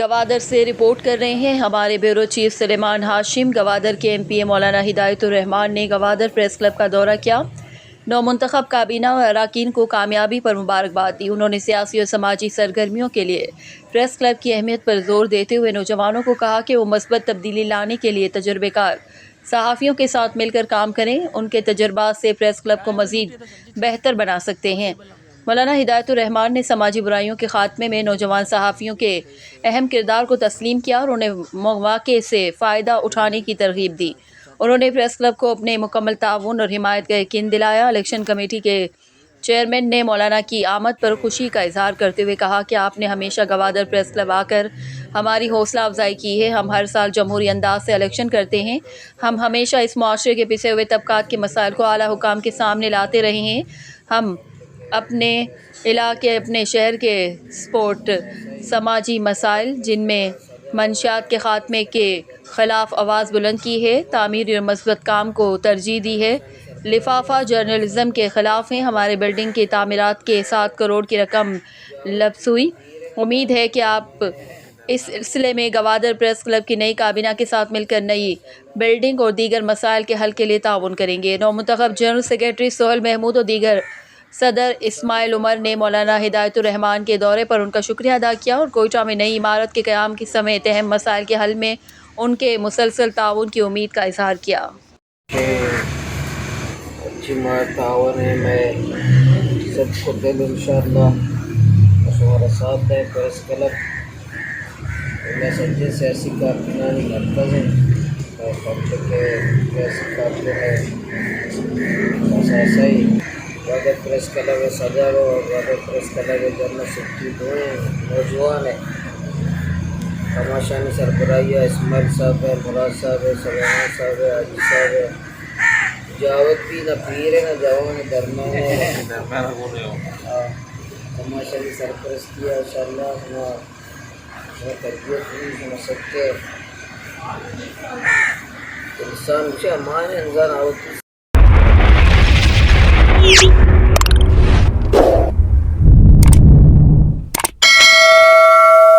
گوادر سے رپورٹ کر رہے ہیں ہمارے بیورو چیف سلیمان ہاشم۔ گوادر کے ایم پی اے مولانا ہدایت الرحمان نے گوادر پریس کلب کا دورہ کیا۔ نو منتخب کابینہ اور اراکین کو کامیابی پر مبارکباد دی۔ انہوں نے سیاسی اور سماجی سرگرمیوں کے لیے پریس کلب کی اہمیت پر زور دیتے ہوئے نوجوانوں کو کہا کہ وہ مثبت تبدیلی لانے کے لیے تجربے کار صحافیوں کے ساتھ مل کر کام کریں۔ ان کے تجربات سے پریس کلب کو مزید بہتر بنا سکتے ہیں۔ مولانا ہدایت الرحمان نے سماجی برائیوں کے خاتمے میں نوجوان صحافیوں کے اہم کردار کو تسلیم کیا اور انہیں مواقع سے فائدہ اٹھانے کی ترغیب دی۔ انہوں نے پریس کلب کو اپنے مکمل تعاون اور حمایت کا یقین دلایا۔ الیکشن کمیٹی کے چیئرمین نے مولانا کی آمد پر خوشی کا اظہار کرتے ہوئے کہا کہ آپ نے ہمیشہ گوادر پریس کلب آ کر ہماری حوصلہ افزائی کی ہے۔ ہم ہر سال جمہوری انداز سے الیکشن کرتے ہیں۔ ہم ہمیشہ اس معاشرے کے پسے ہوئے طبقات کے مسائل کو اعلیٰ حکام کے سامنے لاتے رہے ہیں۔ ہم اپنے علاقے، اپنے شہر کے سپورٹ سماجی مسائل جن میں منشیات کے خاتمے کے خلاف آواز بلند کی ہے، تعمیری اور مثبت کام کو ترجیح دی ہے، لفافہ جرنلزم کے خلاف ہیں۔ ہمارے بلڈنگ کی تعمیرات کے 7 کروڑ کی رقم لبس ہوئی۔ امید ہے کہ آپ اس سلسلے میں گوادر پریس کلب کی نئی کابینہ کے ساتھ مل کر نئی بلڈنگ اور دیگر مسائل کے حل کے لیے تعاون کریں گے۔ نو منتخب جنرل سیکرٹری سہیل محمود اور دیگر صدر اسماعیل عمر نے مولانا ہدایت الرحمان کے دورے پر ان کا شکریہ ادا کیا اور کوئٹہ میں نئی عمارت کے قیام کی سمیت اہم مسائل کے حل میں ان کے مسلسل تعاون کی امید کا اظہار کیا۔ اچھی تعاون ہے، میں سب کو دل انشاءاللہ ہمارا ساتھ ہے پریس کلب میں سچے سیاسی کارکنان مرکز ہیں اور پبلک کے سیاسی کارکن ہے اساسی گوادر پریس کلب صدر اور Gwadar press club general secretary دو ہیں، نوجوان ہیں۔ تماشانی سربراہی ہے، اسماعیل صاحب ہے، مراد صاحب ہے، سلیمان صاحب ہے، حاجی صاحب ہے، جاوید بھی نہ پیر ہے نہ جوان ہے، درمیان ہے۔ تماشانی سرپرستی ہے انشاءاللہ ہمیں تربیت ہوئی ہم سب کے انسان مجھے امان ہے انسان آؤ